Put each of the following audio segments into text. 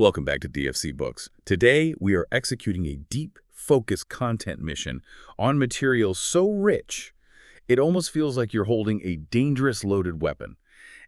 Welcome back to DFC Books. Today, we are executing a deep, focused content mission on material so rich, it almost feels like you're holding a dangerous loaded weapon.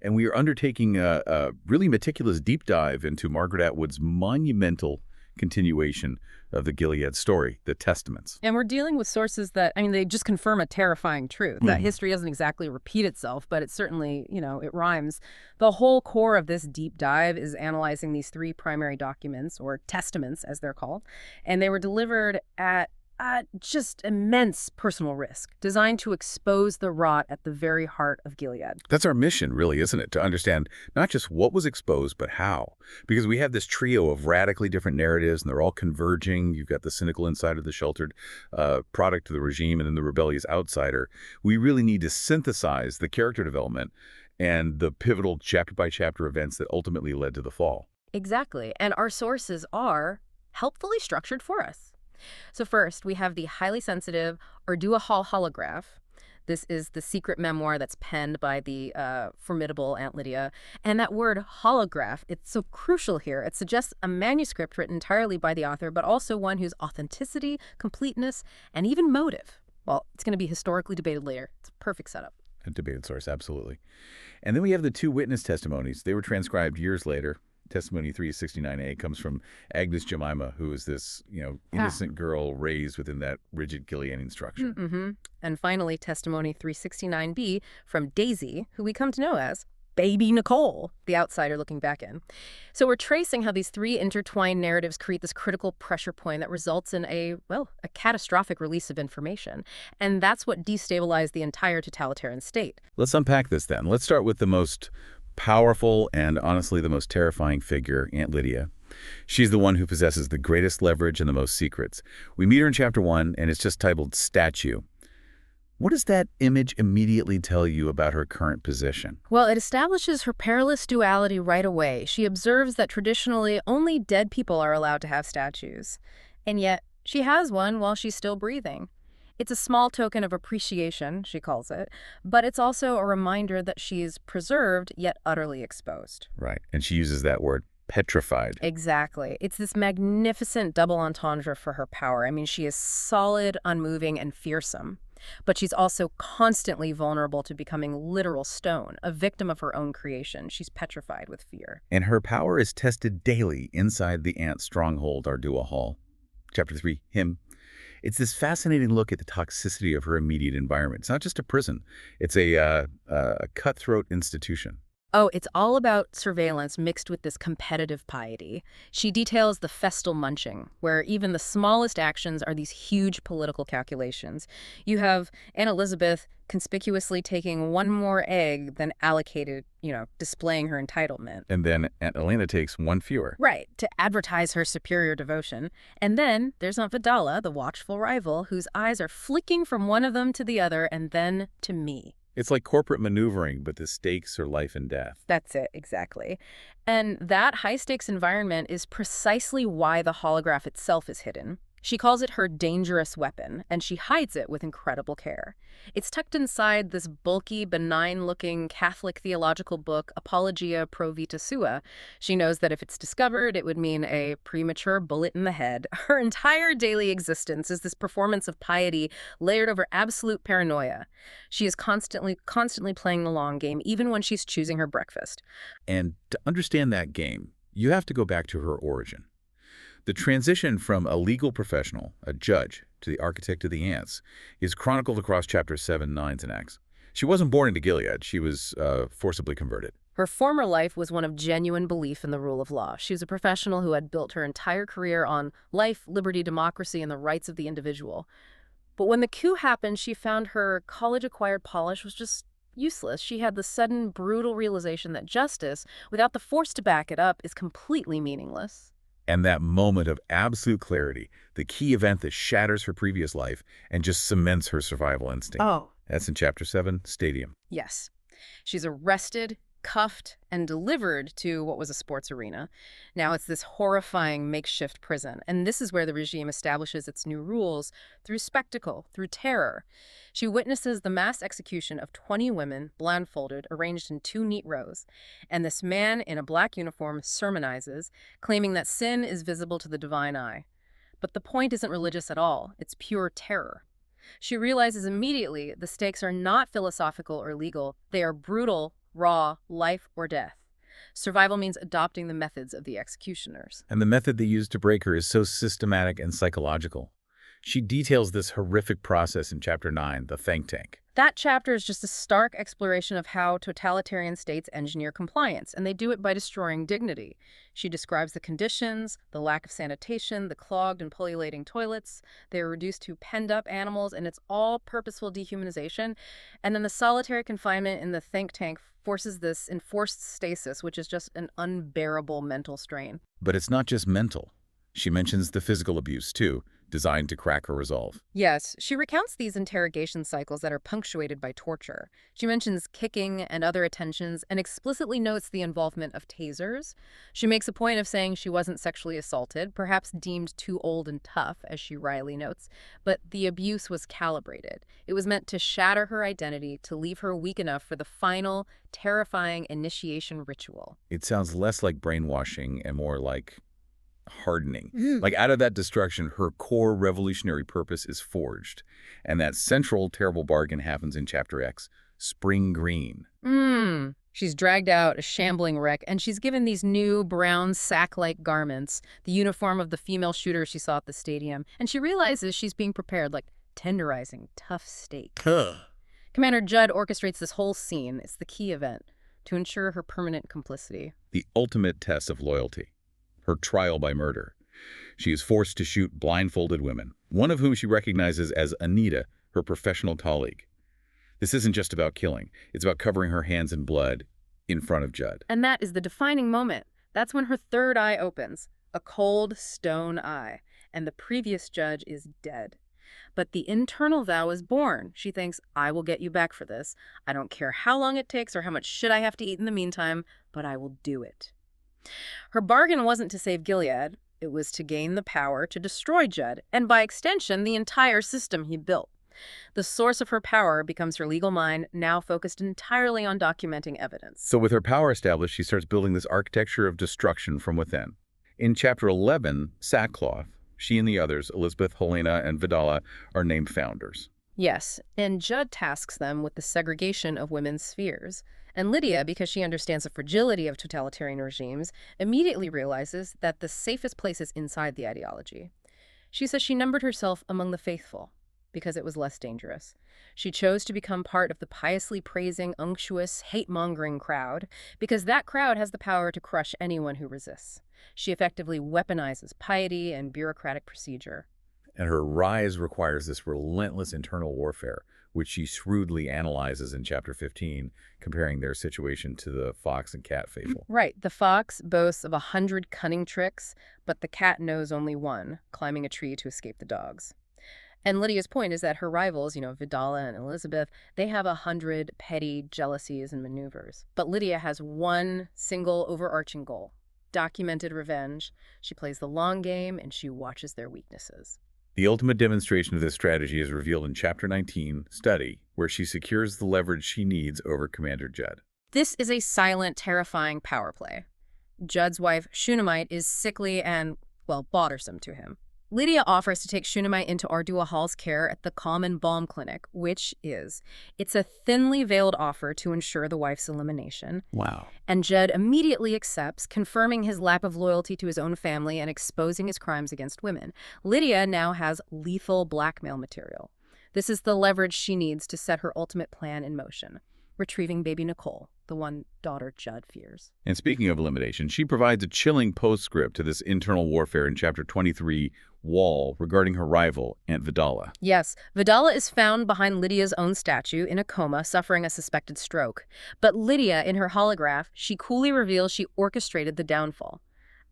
And we are undertaking a really meticulous deep dive into Margaret Atwood's monumental continuation of the Gilead story, the Testaments. And we're dealing with sources that, they just confirm a terrifying truth, that history doesn't exactly repeat itself, but it certainly, it rhymes. The whole core of this deep dive is analyzing these three primary documents, or testaments as they're called, and they were delivered at just immense personal risk, designed to expose the rot at the very heart of Gilead. That's our mission, really, isn't it? To understand not just what was exposed, but how. Because we have this trio of radically different narratives, and they're all converging. You've got the cynical insider, the sheltered product of the regime, and then the rebellious outsider. We really need to synthesize the character development and the pivotal chapter-by-chapter events that ultimately led to the fall. Exactly. And our sources are helpfully structured for us. So first, we have the highly sensitive Ardua Hall holograph. This is the secret memoir that's penned by the formidable Aunt Lydia. And that word holograph, it's so crucial here. It suggests a manuscript written entirely by the author, but also one whose authenticity, completeness, and even motive, well, it's going to be historically debated later. It's a perfect setup. A debated source, absolutely. And then we have the two witness testimonies. They were transcribed years later. Testimony 369A comes from Agnes Jemima, who is this, innocent girl raised within that rigid Gileadian structure. And finally, testimony 369B from Daisy, who we come to know as Baby Nicole, the outsider looking back in. So we're tracing how these three intertwined narratives create this critical pressure point that results in a catastrophic release of information. And that's what destabilized the entire totalitarian state. Let's unpack this then. Let's start with the most powerful and honestly the most terrifying figure, Aunt Lydia. She's the one who possesses the greatest leverage and the most secrets. We meet her in chapter 1, and it's just titled Statue. What does that image immediately tell you about her current position? Well, it establishes her perilous duality right away. She observes that traditionally only dead people are allowed to have statues. And yet, she has one while she's still breathing. It's a small token of appreciation, she calls it, but it's also a reminder that she's preserved yet utterly exposed. Right, and she uses that word, petrified. Exactly. It's this magnificent double entendre for her power. She is solid, unmoving, and fearsome. But she's also constantly vulnerable to becoming literal stone, a victim of her own creation. She's petrified with fear. And her power is tested daily inside the ant stronghold, Ardua Hall. Chapter 3, Him. It's this fascinating look at the toxicity of her immediate environment. It's not just a prison. It's a cutthroat institution. Oh, it's all about surveillance mixed with this competitive piety. She details the festal munching, where even the smallest actions are these huge political calculations. You have Aunt Elizabeth conspicuously taking one more egg than allocated, displaying her entitlement. And then Aunt Elena takes one fewer. Right, to advertise her superior devotion. And then there's Aunt Vidala, the watchful rival, whose eyes are flicking from one of them to the other and then to me. It's like corporate maneuvering, but the stakes are life and death. That's it, exactly. And that high-stakes environment is precisely why the holograph itself is hidden. She calls it her dangerous weapon, and she hides it with incredible care. It's tucked inside this bulky, benign-looking Catholic theological book, Apologia Pro Vita Sua. She knows that if it's discovered, it would mean a premature bullet in the head. Her entire daily existence is this performance of piety layered over absolute paranoia. She is constantly playing the long game, even when she's choosing her breakfast. And to understand that game, you have to go back to her origin. The transition from a legal professional, a judge, to the architect of the ants is chronicled across chapters 7, 9s, and Acts. She wasn't born into Gilead. She was forcibly converted. Her former life was one of genuine belief in the rule of law. She was a professional who had built her entire career on life, liberty, democracy, and the rights of the individual. But when the coup happened, she found her college-acquired polish was just useless. She had the sudden, brutal realization that justice, without the force to back it up, is completely meaningless. And that moment of absolute clarity, the key event that shatters her previous life and just cements her survival instinct. Oh. That's in chapter 7, Stadium. Yes. She's arrested, cuffed and delivered to what was a sports arena. Now it's this horrifying makeshift prison, and this is where the regime establishes its new rules through spectacle, through terror. She witnesses the mass execution of 20 women, blindfolded, arranged in 2 neat rows, and this man in a black uniform sermonizes, claiming that sin is visible to the divine eye. But the point isn't religious at all, it's pure terror. She realizes immediately the stakes are not philosophical or legal, they are brutal, raw, life or death. Survival means adopting the methods of the executioners. And the method they use to break her is so systematic and psychological. She details this horrific process in Chapter 9, The Think Tank. That chapter is just a stark exploration of how totalitarian states engineer compliance, and they do it by destroying dignity. She describes the conditions, the lack of sanitation, the clogged and pullulating toilets. They are reduced to penned-up animals, and it's all purposeful dehumanization. And then the solitary confinement in the think tank forces this enforced stasis, which is just an unbearable mental strain. But it's not just mental. She mentions the physical abuse, too, designed to crack her resolve. Yes, she recounts these interrogation cycles that are punctuated by torture. She mentions kicking and other attentions and explicitly notes the involvement of tasers. She makes a point of saying she wasn't sexually assaulted, perhaps deemed too old and tough, as she wryly notes, but the abuse was calibrated. It was meant to shatter her identity, to leave her weak enough for the final, terrifying initiation ritual. It sounds less like brainwashing and more like hardening. Like out of that destruction, her core revolutionary purpose is forged. And that central terrible bargain happens in Chapter X, Spring Green. She's dragged out a shambling wreck, and she's given these new brown sack-like garments, the uniform of the female shooter she saw at the stadium, and she realizes she's being prepared like tenderizing tough steak. Commander Judd orchestrates this whole scene. It's the key event to ensure her permanent complicity. The ultimate test of loyalty. Her trial by murder. She is forced to shoot blindfolded women, one of whom she recognizes as Anita, her professional colleague. This isn't just about killing. It's about covering her hands in blood in front of Judd. And that is the defining moment. That's when her third eye opens, a cold stone eye, and the previous judge is dead. But the internal vow is born. She thinks, I will get you back for this. I don't care how long it takes or how much shit I have to eat in the meantime, but I will do it. Her bargain wasn't to save Gilead, it was to gain the power to destroy Judd, and by extension, the entire system he built. The source of her power becomes her legal mind, now focused entirely on documenting evidence. So with her power established, she starts building this architecture of destruction from within. In Chapter 11, Sackcloth, she and the others, Elizabeth, Helena, and Vidala, are named founders. Yes, and Judd tasks them with the segregation of women's spheres. And Lydia, because she understands the fragility of totalitarian regimes, immediately realizes that the safest place is inside the ideology. She says she numbered herself among the faithful because it was less dangerous. She chose to become part of the piously praising, unctuous, hate-mongering crowd because that crowd has the power to crush anyone who resists. She effectively weaponizes piety and bureaucratic procedure. And her rise requires this relentless internal warfare, which she shrewdly analyzes in Chapter 15, comparing their situation to the fox and cat fable. Right. The fox boasts of 100 cunning tricks, but the cat knows only one, climbing a tree to escape the dogs. And Lydia's point is that her rivals, Vidala and Elizabeth, they have 100 petty jealousies and maneuvers. But Lydia has one single overarching goal, documented revenge. She plays the long game, and she watches their weaknesses. The ultimate demonstration of this strategy is revealed in Chapter 19, Study, where she secures the leverage she needs over Commander Judd. This is a silent, terrifying power play. Judd's wife, Shunammite, is sickly and, bothersome to him. Lydia offers to take Shunammite into Ardua Hall's care at the Common Balm Clinic, it's a thinly veiled offer to ensure the wife's elimination. Wow. And Judd immediately accepts, confirming his lack of loyalty to his own family and exposing his crimes against women. Lydia now has lethal blackmail material. This is the leverage she needs to set her ultimate plan in motion, retrieving baby Nicole, the one daughter Judd fears. And speaking of elimination, she provides a chilling postscript to this internal warfare in Chapter 23, Wall, regarding her rival, Aunt Vidala. Yes, Vidala is found behind Lydia's own statue in a coma, suffering a suspected stroke. But Lydia, in her holograph, she coolly reveals she orchestrated the downfall.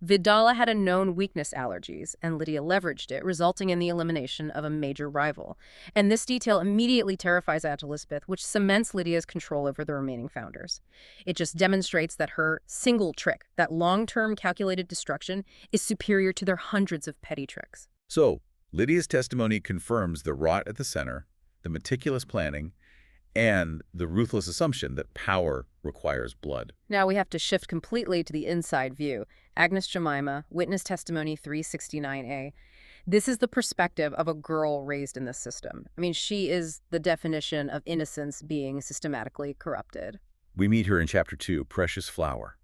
Vidala had a known weakness allergies, and Lydia leveraged it, resulting in the elimination of a major rival. And this detail immediately terrifies Aunt Elizabeth, which cements Lydia's control over the remaining founders. It just demonstrates that her single trick, that long-term calculated destruction, is superior to their hundreds of petty tricks. So, Lydia's testimony confirms the rot at the center, the meticulous planning, and the ruthless assumption that power requires blood. Now we have to shift completely to the inside view. Agnes Jemima, Witness Testimony 369A. This is the perspective of a girl raised in this system. I mean, she is the definition of innocence being systematically corrupted. We meet her in Chapter 2, Precious Flower.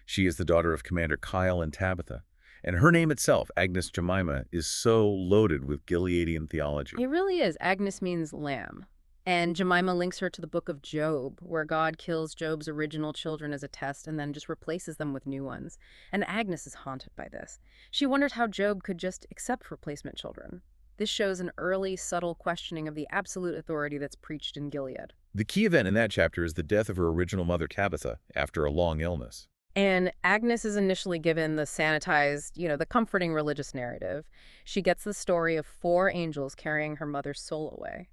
She is the daughter of Commander Kyle and Tabitha, and her name itself, Agnes Jemima, is so loaded with Gileadian theology. It really is. Agnes means lamb. And Jemima links her to the book of Job, where God kills Job's original children as a test and then just replaces them with new ones. And Agnes is haunted by this. She wonders how Job could just accept replacement children. This shows an early, subtle questioning of the absolute authority that's preached in Gilead. The key event in that chapter is the death of her original mother, Tabitha, after a long illness. And Agnes is initially given the sanitized, the comforting religious narrative. She gets the story of 4 angels carrying her mother's soul away.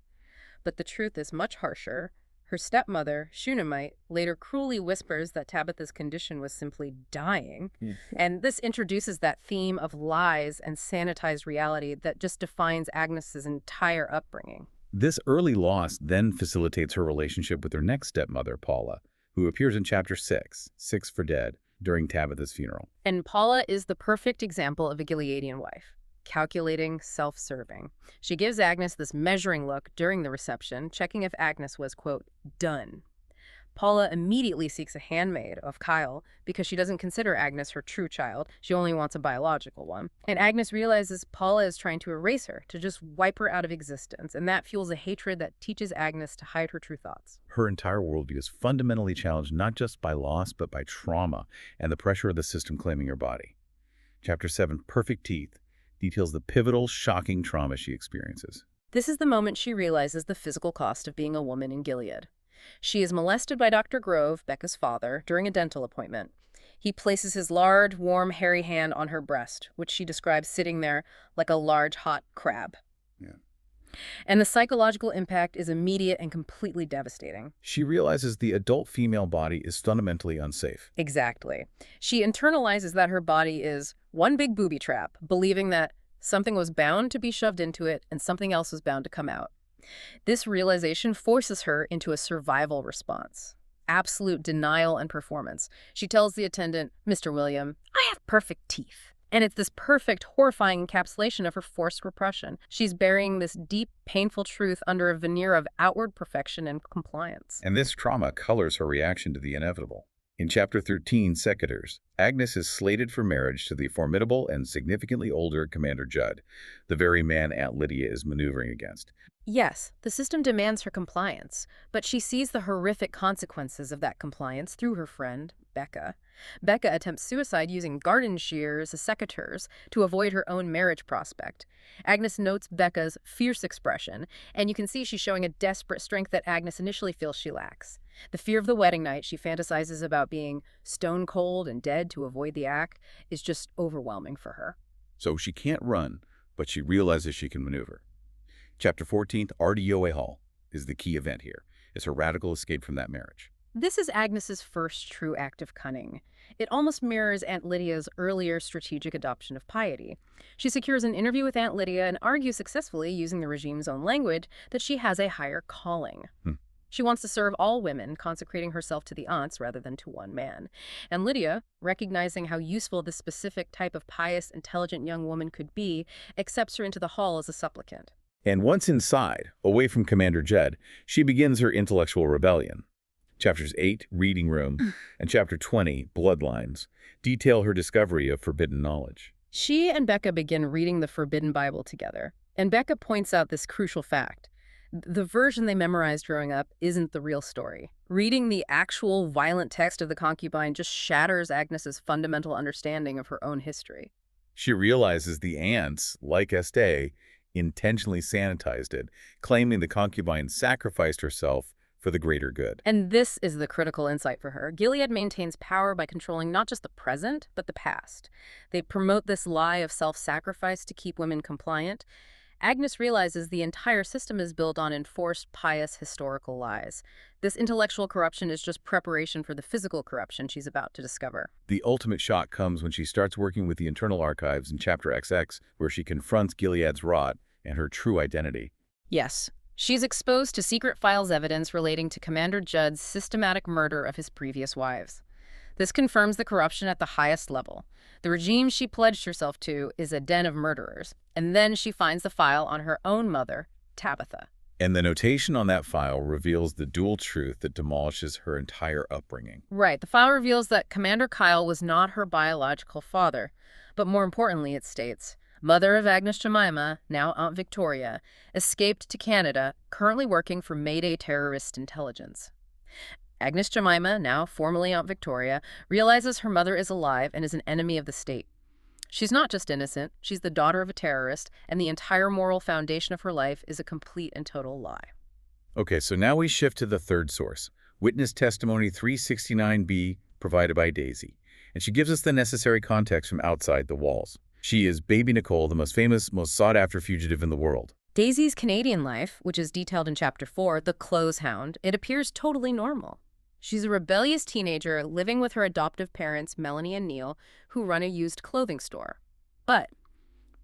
But the truth is much harsher. Her stepmother, Shunammite, later cruelly whispers that Tabitha's condition was simply dying. And this introduces that theme of lies and sanitized reality that just defines Agnes's entire upbringing. This early loss then facilitates her relationship with her next stepmother, Paula, who appears in Chapter 6, 6 for Dead, during Tabitha's funeral. And Paula is the perfect example of a Gileadian wife. Calculating, self-serving. She gives Agnes this measuring look during the reception, checking if Agnes was, quote, done. Paula immediately seeks a handmaid of Kyle because she doesn't consider Agnes her true child. She only wants a biological one. And Agnes realizes Paula is trying to erase her, to just wipe her out of existence, and that fuels a hatred that teaches Agnes to hide her true thoughts. Her entire worldview is fundamentally challenged not just by loss, but by trauma and the pressure of the system claiming her body. Chapter 7, Perfect Teeth, details the pivotal, shocking trauma she experiences. This is the moment she realizes the physical cost of being a woman in Gilead. She is molested by Dr. Grove, Becca's father, during a dental appointment. He places his large, warm, hairy hand on her breast, which she describes sitting there like a large, hot crab. Yeah. And the psychological impact is immediate and completely devastating. She realizes the adult female body is fundamentally unsafe. Exactly. She internalizes that her body is one big booby trap, believing that something was bound to be shoved into it and something else was bound to come out. This realization forces her into a survival response. Absolute denial and performance. She tells the attendant, Mr. William, I have perfect teeth. And it's this perfect, horrifying encapsulation of her forced repression. She's burying this deep, painful truth under a veneer of outward perfection and compliance. And this trauma colors her reaction to the inevitable. In Chapter 13, Secateurs, Agnes is slated for marriage to the formidable and significantly older Commander Judd, the very man Aunt Lydia is maneuvering against. Yes, the system demands her compliance, but she sees the horrific consequences of that compliance through her friend, Becca. Becca attempts suicide using garden shears as secateurs to avoid her own marriage prospect. Agnes notes Becca's fierce expression, and you can see she's showing a desperate strength that Agnes initially feels she lacks. The fear of the wedding night she fantasizes about being stone cold and dead to avoid the act is just overwhelming for her. So she can't run, but she realizes she can maneuver. Chapter 14, RDOA Hall, is the key event here. It's her radical escape from that marriage. This is Agnes's first true act of cunning. It almost mirrors Aunt Lydia's earlier strategic adoption of piety. She secures an interview with Aunt Lydia and argues successfully, using the regime's own language, that she has a higher calling. She wants to serve all women, consecrating herself to the aunts rather than to one man. And Lydia, recognizing how useful this specific type of pious, intelligent young woman could be, accepts her into the hall as a supplicant. And once inside, away from Commander Judd, she begins her intellectual rebellion. Chapters 8, Reading Room, and Chapter 20, Bloodlines, detail her discovery of forbidden knowledge. She and Becca begin reading the Forbidden Bible together, and Becca points out this crucial fact. The version they memorized growing up isn't the real story. Reading the actual violent text of the concubine just shatters Agnes's fundamental understanding of her own history. She realizes the aunts, like Estée, intentionally sanitized it, claiming the concubine sacrificed herself for the greater good. And this is the critical insight for her. Gilead maintains power by controlling not just the present, but the past. They promote this lie of self-sacrifice to keep women compliant. Agnes realizes the entire system is built on enforced, pious, historical lies. This intellectual corruption is just preparation for the physical corruption she's about to discover. The ultimate shock comes when she starts working with the internal archives in Chapter XX, where she confronts Gilead's rot and her true identity. Yes, she's exposed to secret files evidence relating to Commander Judd's systematic murder of his previous wives. This confirms the corruption at the highest level. The regime she pledged herself to is a den of murderers. And then she finds the file on her own mother, Tabitha. And the notation on that file reveals the dual truth that demolishes her entire upbringing. Right. The file reveals that Commander Kyle was not her biological father. But more importantly, it states, mother of Agnes Jemima, now Aunt Victoria, escaped to Canada, currently working for Mayday terrorist intelligence. Agnes Jemima, now formerly Aunt Victoria, realizes her mother is alive and is an enemy of the state. She's not just innocent, she's the daughter of a terrorist, and the entire moral foundation of her life is a complete and total lie. Okay, so now we shift to the third source, Witness Testimony 369B, provided by Daisy. And she gives us the necessary context from outside the walls. She is Baby Nicole, the most famous, most sought-after fugitive in the world. Daisy's Canadian life, which is detailed in Chapter 4, The Clothes Hound, it appears totally normal. She's a rebellious teenager living with her adoptive parents, Melanie and Neil, who run a used clothing store. But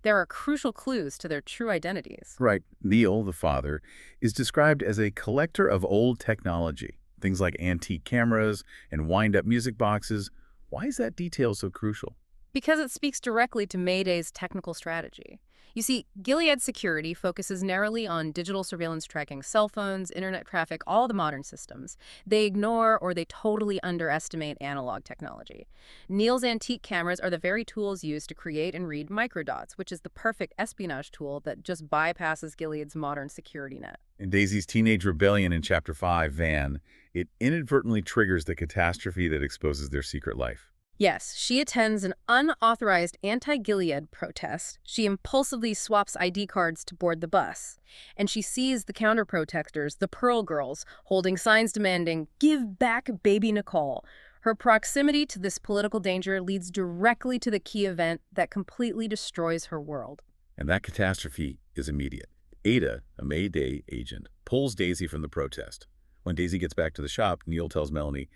there are crucial clues to their true identities. Right. Neil, the father, is described as a collector of old technology, things like antique cameras and wind-up music boxes. Why is that detail so crucial? Because it speaks directly to Mayday's technical strategy. You see, Gilead Security focuses narrowly on digital surveillance tracking cell phones, internet traffic, all the modern systems. They ignore or they totally underestimate analog technology. Neil's antique cameras are the very tools used to create and read microdots, which is the perfect espionage tool that just bypasses Gilead's modern security net. In Daisy's teenage rebellion in Chapter 5, Van, it inadvertently triggers the catastrophe that exposes their secret life. Yes, she attends an unauthorized anti-Gilead protest. She impulsively swaps ID cards to board the bus. And she sees the counter-protesters, the Pearl Girls, holding signs demanding, "Give back baby Nicole." Her proximity to this political danger leads directly to the key event that completely destroys her world. And that catastrophe is immediate. Ada, a Mayday agent, pulls Daisy from the protest. When Daisy gets back to the shop, Neil tells Melanie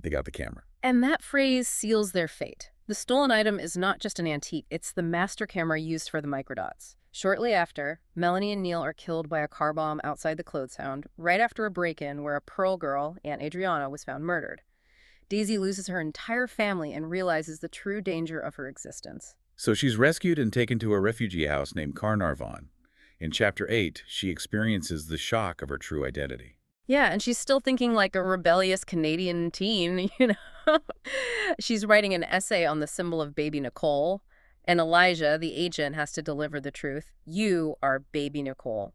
they got the camera. And that phrase seals their fate. The stolen item is not just an antique, it's the master camera used for the microdots. Shortly after, Melanie and Neil are killed by a car bomb outside the Clothes Hound, right after a break-in where a Pearl Girl, Aunt Adriana, was found murdered. Daisy loses her entire family and realizes the true danger of her existence. So she's rescued and taken to a refugee house named Carnarvon. In Chapter 8, she experiences the shock of her true identity. Yeah, and she's still thinking like a rebellious Canadian teen, you know. She's writing an essay on the symbol of baby Nicole, and Elijah, the agent, has to deliver the truth. You are baby Nicole.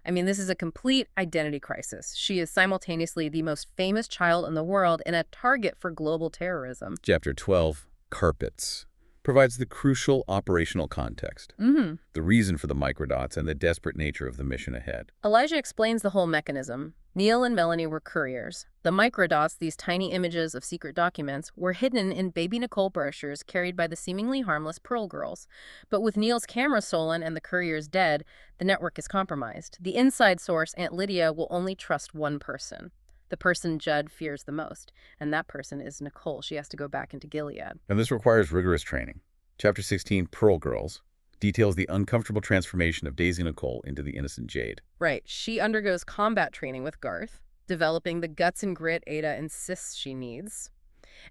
I mean, this is a complete identity crisis. She is simultaneously the most famous child in the world and a target for global terrorism. Chapter 12, Carpets, provides the crucial operational context, the reason for the microdots and the desperate nature of the mission ahead. Elijah explains the whole mechanism. Neil and Melanie were couriers. The microdots, these tiny images of secret documents, were hidden in baby Nicole brochures carried by the seemingly harmless Pearl Girls. But with Neil's camera stolen and the couriers dead, the network is compromised. The inside source, Aunt Lydia, will only trust one person. The person Judd fears the most, and that person is Nicole. She has to go back into Gilead. And this requires rigorous training. Chapter 16, Pearl Girls, details the uncomfortable transformation of Daisy Nicole into the innocent Jade. Right. She undergoes combat training with Garth, developing the guts and grit Ada insists she needs.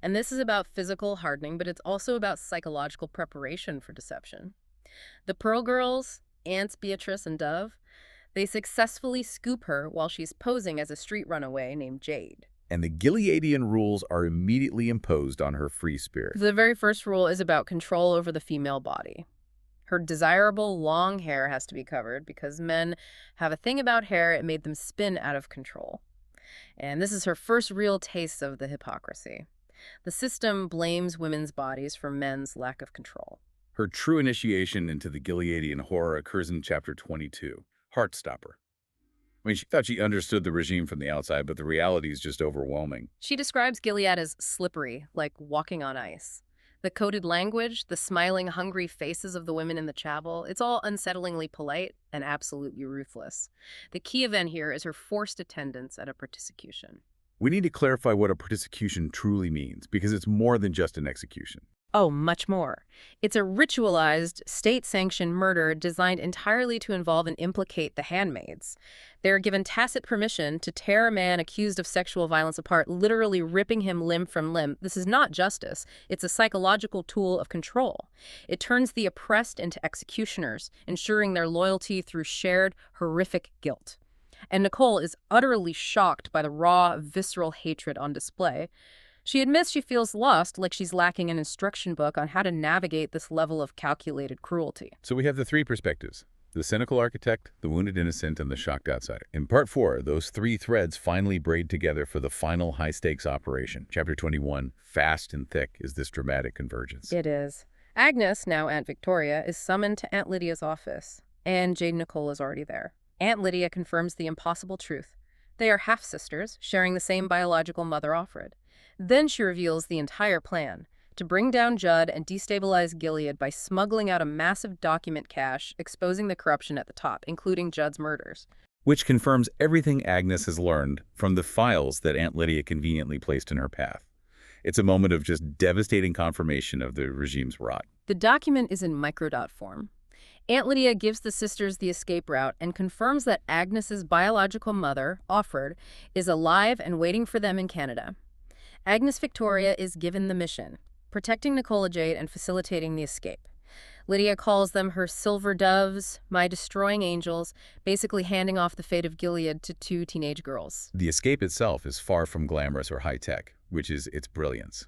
And this is about physical hardening, but it's also about psychological preparation for deception. The Pearl Girls, Aunts Beatrice and Dove, they successfully scoop her while she's posing as a street runaway named Jade. And the Gileadian rules are immediately imposed on her free spirit. The very first rule is about control over the female body. Her desirable long hair has to be covered because men have a thing about hair, it made them spin out of control. And this is her first real taste of the hypocrisy. The system blames women's bodies for men's lack of control. Her true initiation into the Gileadian horror occurs in Chapter 22, Heartstopper. I mean, she thought she understood the regime from the outside, but the reality is just overwhelming. She describes Gilead as slippery, like walking on ice. The coded language, the smiling, hungry faces of the women in the chapel, it's all unsettlingly polite and absolutely ruthless. The key event here is her forced attendance at a execution. We need to clarify what a execution truly means, because it's more than just an execution. Oh, much more. It's a ritualized, state-sanctioned murder designed entirely to involve and implicate the handmaids. They're given tacit permission to tear a man accused of sexual violence apart, literally ripping him limb from limb. This is not justice. It's a psychological tool of control. It turns the oppressed into executioners, ensuring their loyalty through shared, horrific guilt. And Nicole is utterly shocked by the raw, visceral hatred on display. She admits she feels lost, like she's lacking an instruction book on how to navigate this level of calculated cruelty. So we have the three perspectives: the cynical architect, the wounded innocent, and the shocked outsider. In Part 4, those three threads finally braid together for the final high-stakes operation. Chapter 21, fast and thick, is this dramatic convergence. It is. Agnes, now Aunt Victoria, is summoned to Aunt Lydia's office, and Jade Nicole is already there. Aunt Lydia confirms the impossible truth. They are half-sisters, sharing the same biological mother, Offred. Then she reveals the entire plan, to bring down Judd and destabilize Gilead by smuggling out a massive document cache, exposing the corruption at the top, including Judd's murders. Which confirms everything Agnes has learned from the files that Aunt Lydia conveniently placed in her path. It's a moment of just devastating confirmation of the regime's rot. The document is in microdot form. Aunt Lydia gives the sisters the escape route and confirms that Agnes's biological mother, Offred, is alive and waiting for them in Canada. Agnes Victoria is given the mission, protecting Nicola Jade and facilitating the escape. Lydia calls them her silver doves, my destroying angels, basically handing off the fate of Gilead to two teenage girls. The escape itself is far from glamorous or high-tech, which is its brilliance.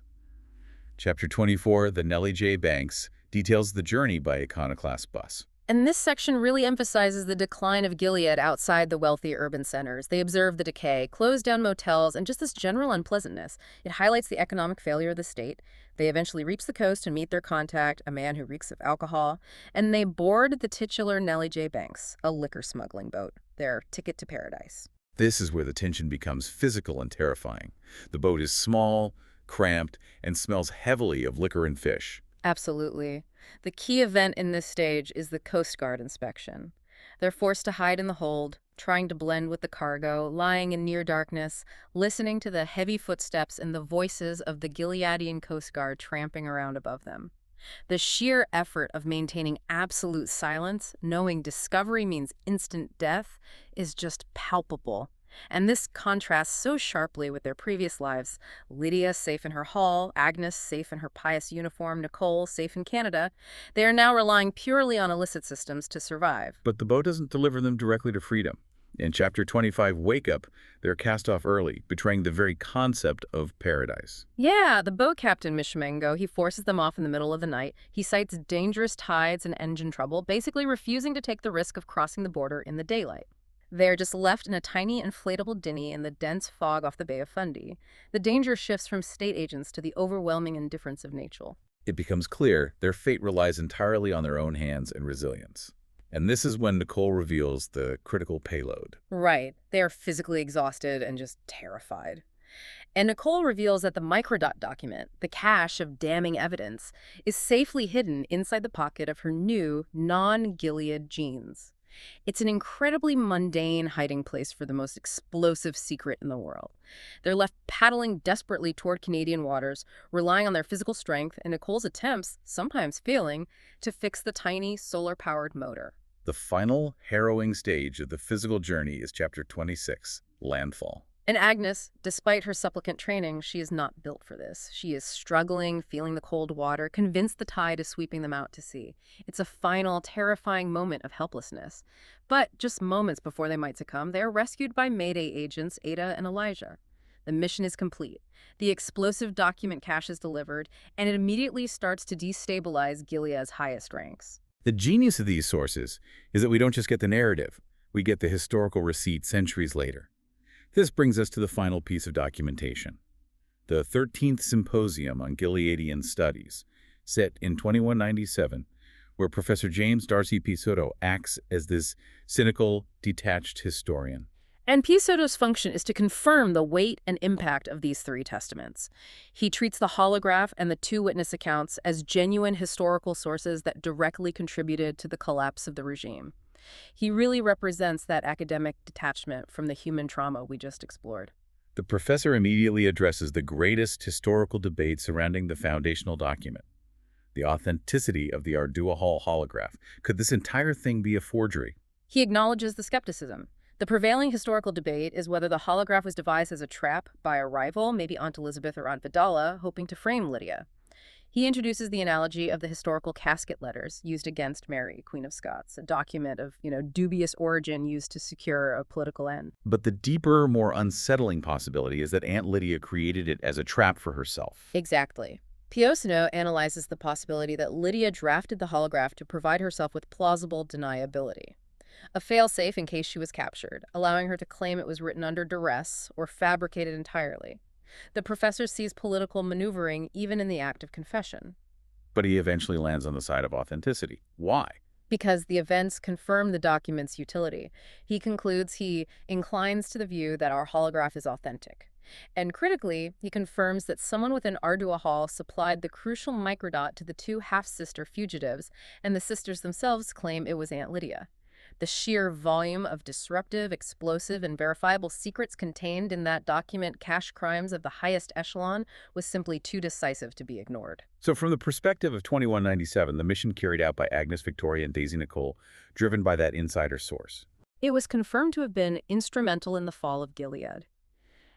Chapter 24, The Nellie J. Banks, details the journey by iconoclast bus. And this section really emphasizes the decline of Gilead outside the wealthy urban centers. They observe the decay, close down motels, and just this general unpleasantness. It highlights the economic failure of the state. They eventually reach the coast and meet their contact, a man who reeks of alcohol, and they board the titular Nellie J. Banks, a liquor smuggling boat, their ticket to paradise. This is where the tension becomes physical and terrifying. The boat is small, cramped, and smells heavily of liquor and fish. Absolutely. The key event in this stage is the Coast Guard inspection. They're forced to hide in the hold, trying to blend with the cargo, lying in near darkness, listening to the heavy footsteps and the voices of the Gileadian Coast Guard tramping around above them. The sheer effort of maintaining absolute silence, knowing discovery means instant death, is just palpable. And this contrasts so sharply with their previous lives. Lydia safe in her hall, Agnes safe in her pious uniform, Nicole safe in Canada. They are now relying purely on illicit systems to survive. But the boat doesn't deliver them directly to freedom. In Chapter 25, Wake Up, they're cast off early, betraying the very concept of paradise. Yeah, the boat captain, Mishmengo, he forces them off in the middle of the night. He cites dangerous tides and engine trouble, basically refusing to take the risk of crossing the border in the daylight. They're just left in a tiny inflatable dinghy in the dense fog off the Bay of Fundy. The danger shifts from state agents to the overwhelming indifference of nature. It becomes clear their fate relies entirely on their own hands and resilience. And this is when Nicole reveals the critical payload. Right. They are physically exhausted and just terrified. And Nicole reveals that the microdot document, the cache of damning evidence, is safely hidden inside the pocket of her new, non-Gilead jeans. It's an incredibly mundane hiding place for the most explosive secret in the world. They're left paddling desperately toward Canadian waters, relying on their physical strength and Nicole's attempts, sometimes failing, to fix the tiny solar-powered motor. The final, harrowing stage of the physical journey is Chapter 26, Landfall. And Agnes, despite her supplicant training, she is not built for this. She is struggling, feeling the cold water, convinced the tide is sweeping them out to sea. It's a final, terrifying moment of helplessness. But just moments before they might succumb, they are rescued by Mayday agents Ada and Elijah. The mission is complete. The explosive document cache is delivered, and it immediately starts to destabilize Gilead's highest ranks. The genius of these sources is that we don't just get the narrative, we get the historical receipt centuries later. This brings us to the final piece of documentation. The 13th Symposium on Gileadian Studies, set in 2197, where Professor James Darcy Pissotto acts as this cynical, detached historian. And Pisoto's function is to confirm the weight and impact of these three testaments. He treats the holograph and the two witness accounts as genuine historical sources that directly contributed to the collapse of the regime. He really represents that academic detachment from the human trauma we just explored. The professor immediately addresses the greatest historical debate surrounding the foundational document: the authenticity of the Ardua Hall holograph. Could this entire thing be a forgery? He acknowledges the skepticism. The prevailing historical debate is whether the holograph was devised as a trap by a rival, maybe Aunt Elizabeth or Aunt Vidala, hoping to frame Lydia. He introduces the analogy of the historical casket letters used against Mary, Queen of Scots, a document of, dubious origin used to secure a political end. But the deeper, more unsettling possibility is that Aunt Lydia created it as a trap for herself. Exactly. Piosino analyzes the possibility that Lydia drafted the holograph to provide herself with plausible deniability, a fail-safe in case she was captured, allowing her to claim it was written under duress or fabricated entirely. The professor sees political maneuvering even in the act of confession. But he eventually lands on the side of authenticity. Why? Because the events confirm the document's utility. He concludes he inclines to the view that our holograph is authentic. And critically, he confirms that someone within Ardua Hall supplied the crucial microdot to the two half-sister fugitives, and the sisters themselves claim it was Aunt Lydia. The sheer volume of disruptive, explosive, and verifiable secrets contained in that document, cache crimes of the highest echelon, was simply too decisive to be ignored. So from the perspective of 2197, the mission carried out by Agnes Victoria and Daisy Nicole, driven by that insider source. It was confirmed to have been instrumental in the fall of Gilead.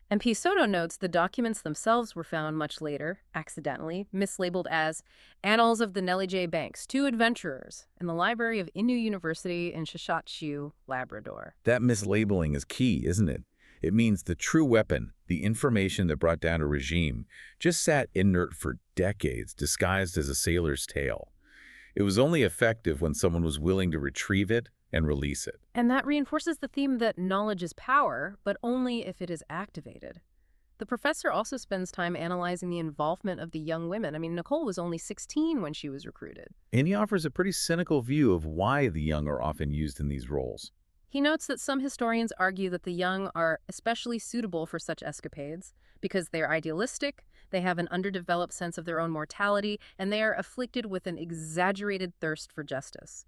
And Pisoto notes the documents themselves were found much later, accidentally, mislabeled as Annals of the Nellie J. Banks, Two Adventurers, in the library of Innu University in Shashatshiu, Labrador. That mislabeling is key, isn't it? It means the true weapon, the information that brought down a regime, just sat inert for decades, disguised as a sailor's tale. It was only effective when someone was willing to retrieve it and release it. And that reinforces the theme that knowledge is power, but only if it is activated. The professor also spends time analyzing the involvement of the young women. Nicole was only 16 when she was recruited. And he offers a pretty cynical view of why the young are often used in these roles. He notes that some historians argue that the young are especially suitable for such escapades because they are idealistic, they have an underdeveloped sense of their own mortality, and they are afflicted with an exaggerated thirst for justice.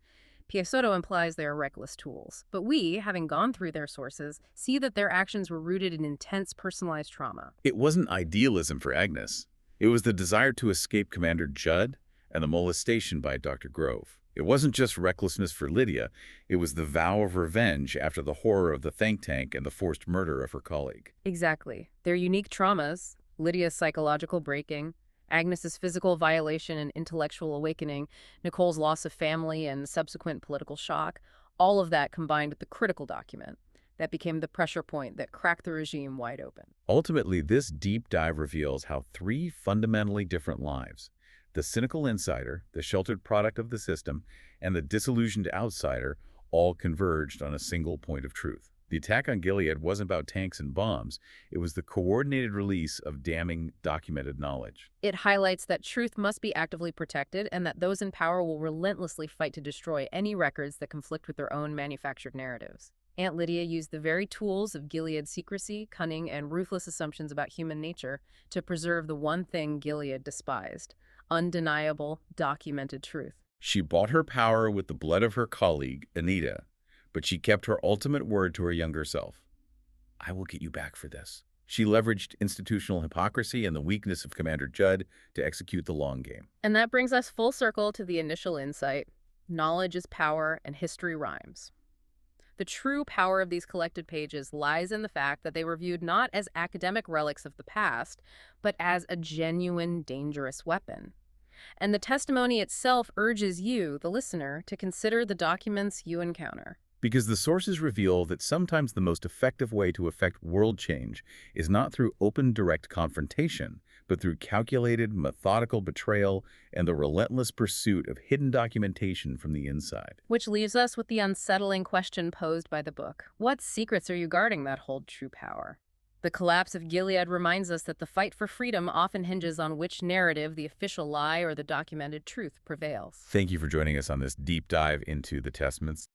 Pisoto implies they are reckless tools, but we, having gone through their sources, see that their actions were rooted in intense personalized trauma. It wasn't idealism for Agnes. It was the desire to escape Commander Judd and the molestation by Dr. Grove. It wasn't just recklessness for Lydia, it was the vow of revenge after the horror of the think tank and the forced murder of her colleague. Exactly. Their unique traumas, Lydia's psychological breaking, Agnes's physical violation and intellectual awakening, Nicole's loss of family and subsequent political shock, all of that combined with the critical document that became the pressure point that cracked the regime wide open. Ultimately, this deep dive reveals how three fundamentally different lives, the cynical insider, the sheltered product of the system, and the disillusioned outsider, all converged on a single point of truth. The attack on Gilead wasn't about tanks and bombs. It was the coordinated release of damning documented knowledge. It highlights that truth must be actively protected and that those in power will relentlessly fight to destroy any records that conflict with their own manufactured narratives. Aunt Lydia used the very tools of Gilead's secrecy, cunning, and ruthless assumptions about human nature to preserve the one thing Gilead despised: undeniable, documented truth. She bought her power with the blood of her colleague, Anita, but she kept her ultimate word to her younger self. I will get you back for this. She leveraged institutional hypocrisy and the weakness of Commander Judd to execute the long game. And that brings us full circle to the initial insight: knowledge is power and history rhymes. The true power of these collected pages lies in the fact that they were viewed not as academic relics of the past, but as a genuine, dangerous weapon. And the testimony itself urges you, the listener, to consider the documents you encounter. Because the sources reveal that sometimes the most effective way to effect world change is not through open, direct confrontation, but through calculated, methodical betrayal and the relentless pursuit of hidden documentation from the inside. Which leaves us with the unsettling question posed by the book. What secrets are you guarding that hold true power? The collapse of Gilead reminds us that the fight for freedom often hinges on which narrative, the official lie or the documented truth, prevails. Thank you for joining us on this deep dive into the Testaments.